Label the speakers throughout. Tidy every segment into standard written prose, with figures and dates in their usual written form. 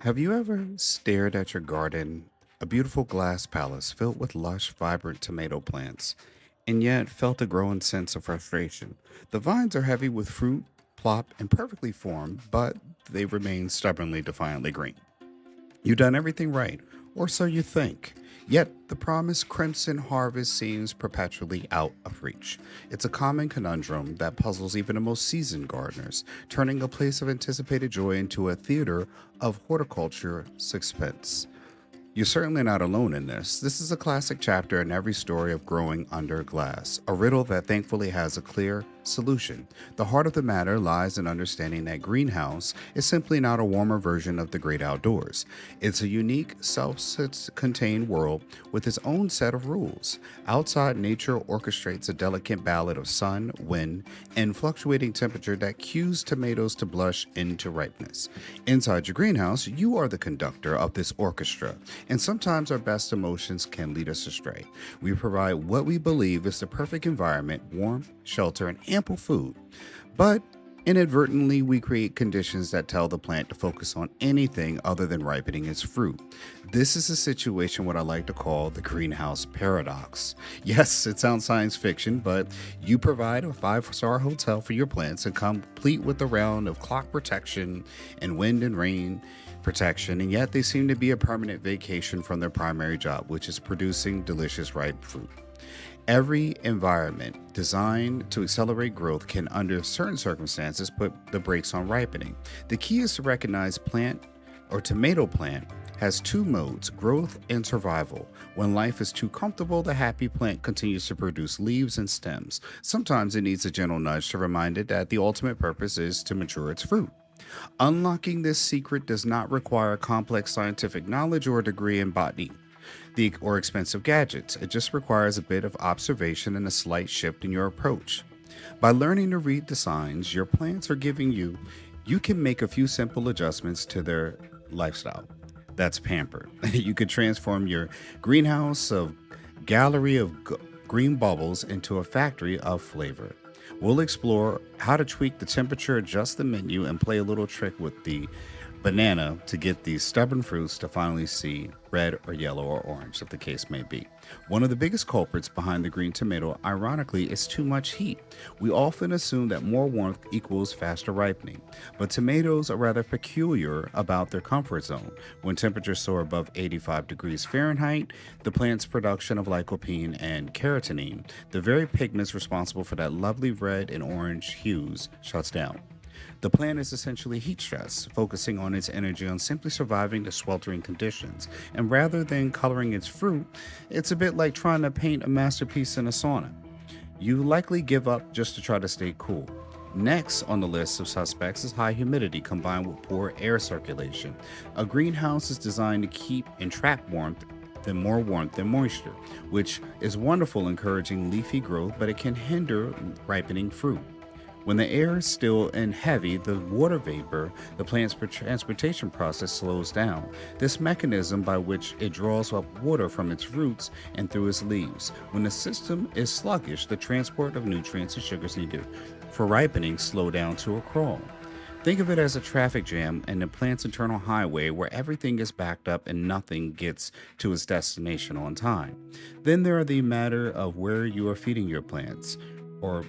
Speaker 1: Have you ever stared at your garden, a beautiful glass palace filled with lush, vibrant tomato plants, and yet felt a growing sense of frustration? The vines are heavy with fruit, plop, and perfectly formed, but they remain stubbornly, defiantly green. You've done everything right, or so you think. Yet the promised crimson harvest seems perpetually out of reach. It's a common conundrum that puzzles even the most seasoned gardeners, turning a place of anticipated joy into a theater of horticulture suspense. You're certainly not alone in this. This is a classic chapter in every story of growing under glass, a riddle that thankfully has a clear solution. The heart of the matter lies in understanding that greenhouse is simply not a warmer version of the great outdoors. It's a unique, self contained world with its own set of rules. Outside nature orchestrates a delicate ballad of sun, wind, and fluctuating temperature that cues tomatoes to blush into ripeness. Inside your greenhouse, you are the conductor of this orchestra, and sometimes our best emotions can lead us astray. We provide what we believe is the perfect environment, warmth, shelter, and ample food. But inadvertently, we create conditions that tell the plant to focus on anything other than ripening its fruit. This is a situation what I like to call the greenhouse paradox. Yes, it sounds science fiction, but you provide a five-star hotel for your plants and complete with a round of clock protection and wind and rain protection, and yet they seem to be a permanent vacation from their primary job, which is producing delicious ripe fruit. Every environment designed to accelerate growth can, under certain circumstances, put the brakes on ripening. The key is to recognize plant or tomato plant has two modes, growth and survival. When life is too comfortable, the happy plant continues to produce leaves and stems. Sometimes it needs a gentle nudge to remind it that the ultimate purpose is to mature its fruit. Unlocking this secret does not require complex scientific knowledge or a degree in botany or expensive gadgets. It just requires a bit of observation and a slight shift in your approach. By learning to read the signs your plants are giving you, you can make a few simple adjustments to their lifestyle. That's pampered. You could transform your greenhouse of gallery of green bubbles into a factory of flavor. We'll explore how to tweak the temperature, adjust the menu, and play a little trick with the banana to get these stubborn fruits to finally see red or yellow or orange, if the case may be. One of the biggest culprits behind the green tomato, ironically, is too much heat. We often assume that more warmth equals faster ripening, but tomatoes are rather peculiar about their comfort zone. When temperatures soar above 85 degrees Fahrenheit, the plant's production of lycopene and carotene, the very pigments responsible for that lovely red and orange hues, shuts down. The plant is essentially heat stress, focusing on its energy on simply surviving the sweltering conditions. And rather than coloring its fruit, it's a bit like trying to paint a masterpiece in a sauna. You likely give up just to try to stay cool. Next on the list of suspects is high humidity combined with poor air circulation. A greenhouse is designed to keep and trap warmth than moisture, which is wonderful encouraging leafy growth, but it can hinder ripening fruit. When the air is still and heavy, the water vapor, the plant's transportation process slows down. This mechanism by which it draws up water from its roots and through its leaves. When the system is sluggish, the transport of nutrients and sugars needed for ripening slow down to a crawl. Think of it as a traffic jam in the plant's internal highway where everything is backed up and nothing gets to its destination on time. Then there are the matter of where you are feeding your plants, or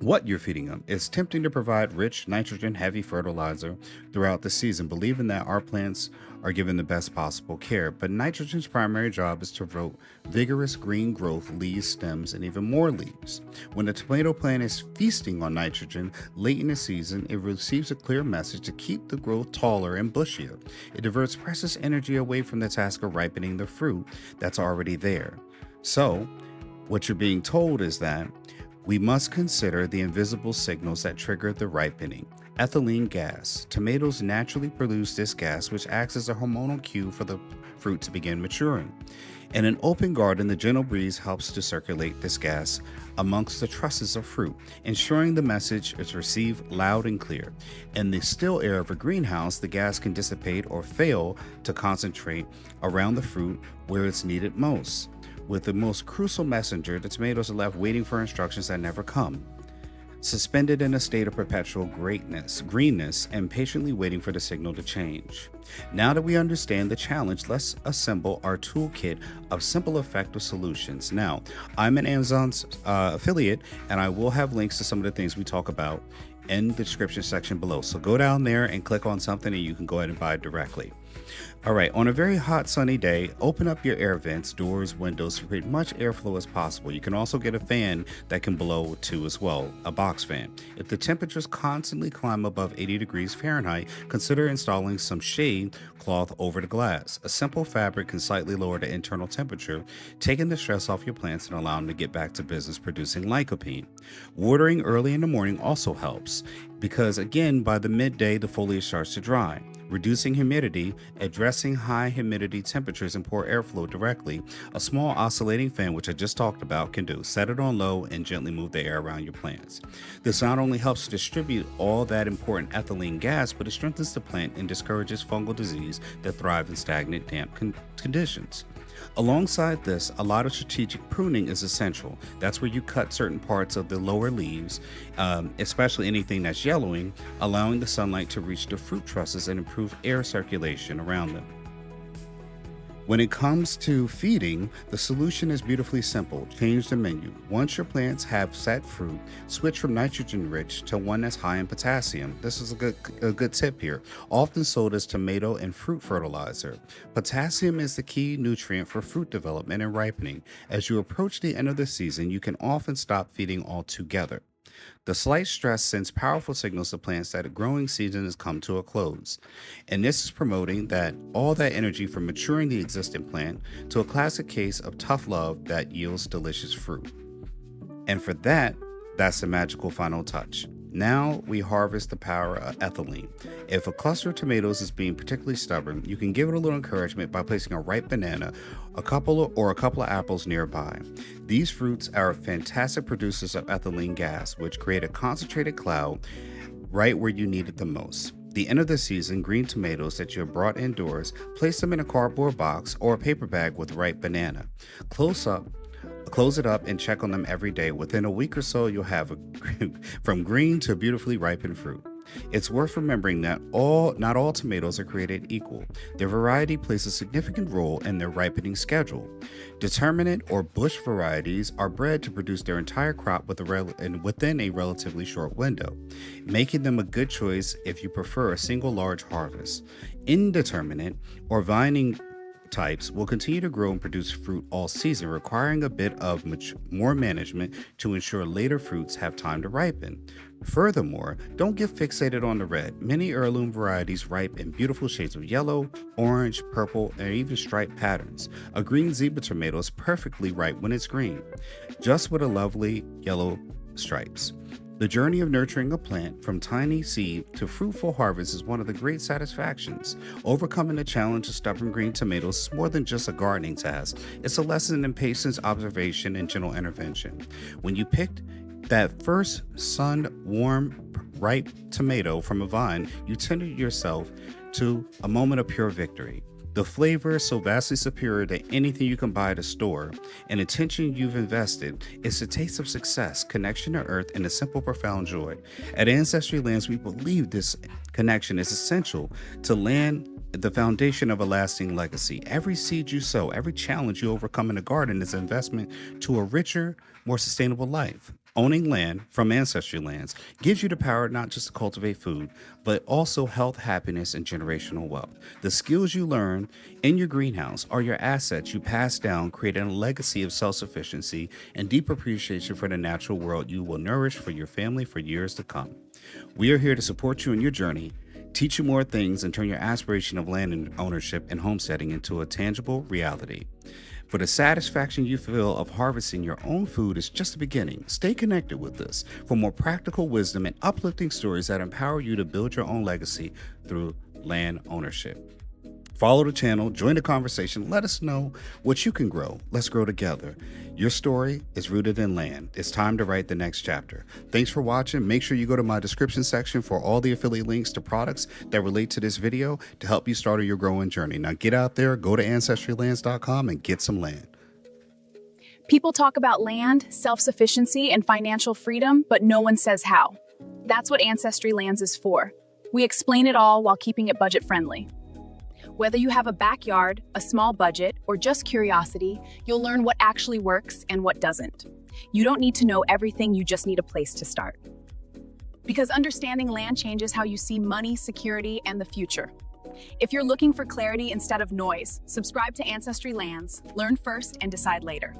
Speaker 1: what you're feeding them. It's tempting to provide rich, nitrogen heavy fertilizer throughout the season, believing that our plants are given the best possible care. But nitrogen's primary job is to promote vigorous green growth, leaves, stems, and even more leaves. When the tomato plant is feasting on nitrogen late in the season, it receives a clear message to keep the growth taller and bushier. It diverts precious energy away from the task of ripening the fruit that's already there. So, what you're being told is that we must consider the invisible signals that trigger the ripening. Ethylene gas. Tomatoes naturally produce this gas, which acts as a hormonal cue for the fruit to begin maturing. In an open garden, the gentle breeze helps to circulate this gas amongst the trusses of fruit, ensuring the message is received loud and clear. In the still air of a greenhouse, the gas can dissipate or fail to concentrate around the fruit where it's needed most. With the most crucial messenger, the tomatoes are left waiting for instructions that never come. suspended in a state of perpetual greenness, and patiently waiting for the signal to change. Now that we understand the challenge, let's assemble our toolkit of simple, effective solutions. Now, I'm an Amazon's affiliate, and I will have links to some of the things we talk about in the description section below. So go down there and click on something, and you can go ahead and buy it directly. All right, on a very hot sunny day, open up your air vents, doors, windows to create much airflow as possible. You can also get a fan that can blow too as well, a box fan. If the temperatures constantly climb above 80 degrees Fahrenheit, consider installing some shade cloth over the glass. A simple fabric can slightly lower the internal temperature, taking the stress off your plants and allowing them to get back to business producing lycopene. Watering early in the morning also helps because, again, by the midday, the foliage starts to dry. Reducing humidity, addressing high humidity temperatures and poor airflow directly, a small oscillating fan, which I just talked about, can do. Set it on low and gently move the air around your plants. This not only helps to distribute all that important ethylene gas, but it strengthens the plant and discourages fungal disease that thrive in stagnant, damp conditions. Alongside this, a lot of strategic pruning is essential. That's where you cut certain parts of the lower leaves, especially anything that's yellowing, allowing the sunlight to reach the fruit trusses and improve air circulation around them. When it comes to feeding, the solution is beautifully simple. Change the menu. Once your plants have set fruit, switch from nitrogen-rich to one that's high in potassium. This is a good tip here, often sold as tomato and fruit fertilizer. Potassium is the key nutrient for fruit development and ripening. As you approach the end of the season, you can often stop feeding altogether. The slight stress sends powerful signals to plants that a growing season has come to a close. And this is promoting that all that energy from maturing the existing plant to a classic case of tough love that yields delicious fruit. And for that, that's the magical final touch. Now we harvest the power of ethylene. If a cluster of tomatoes is being particularly stubborn, you can give it a little encouragement by placing a ripe banana, a couple of apples nearby. These fruits are fantastic producers of ethylene gas, which create a concentrated cloud right where you need it the most. The end of the season, green tomatoes that you have brought indoors, place them in a cardboard box or a paper bag with ripe banana. Close it up and check on them every day. Within a week or so, you'll have from green to beautifully ripened fruit. It's worth remembering that not all tomatoes are created equal. Their variety plays a significant role in their ripening schedule. Determinate or bush varieties are bred to produce their entire crop within a relatively short window, making them a good choice if you prefer a single large harvest. Indeterminate or vining types will continue to grow and produce fruit all season, requiring a bit of more management to ensure later fruits have time to ripen. Furthermore, don't get fixated on the red. Many heirloom varieties ripe in beautiful shades of yellow, orange, purple, and even striped patterns. A green zebra tomato is perfectly ripe when it's green, just with a lovely yellow stripes. The journey of nurturing a plant from tiny seed to fruitful harvest is one of the great satisfactions. Overcoming the challenge of stubborn green tomatoes is more than just a gardening task. It's a lesson in patience, observation, and gentle intervention. When you picked that first sun-warm, ripe tomato from a vine, you tendered yourself to a moment of pure victory. The flavor is so vastly superior to anything you can buy at a store, and the attention you've invested is the taste of success, connection to earth, and a simple, profound joy. At Ancestry Lands, we believe this connection is essential to land the foundation of a lasting legacy. Every seed you sow, every challenge you overcome in the garden is an investment to a richer, more sustainable life. Owning land from Ancestry Lands gives you the power not just to cultivate food, but also health, happiness, and generational wealth. The skills you learn in your greenhouse are your assets you pass down, creating a legacy of self-sufficiency and deep appreciation for the natural world you will nourish for your family for years to come. We are here to support you in your journey, teach you more things, and turn your aspiration of land and ownership and homesteading into a tangible reality. For the satisfaction you feel of harvesting your own food is just the beginning. Stay connected with us for more practical wisdom and uplifting stories that empower you to build your own legacy through land ownership. Follow the channel, join the conversation, let us know what you can grow. Let's grow together. Your story is rooted in land. It's time to write the next chapter. Thanks for watching. Make sure you go to my description section for all the affiliate links to products that relate to this video to help you start on your growing journey. Now get out there, go to ancestrylands.com and get some land.
Speaker 2: People talk about land, self-sufficiency, and financial freedom, but no one says how. That's what Ancestry Lands is for. We explain it all while keeping it budget-friendly. Whether you have a backyard, a small budget, or just curiosity, you'll learn what actually works and what doesn't. You don't need to know everything, you just need a place to start. Because understanding land changes how you see money, security, and the future. If you're looking for clarity instead of noise, subscribe to Ancestry Lands, learn first and decide later.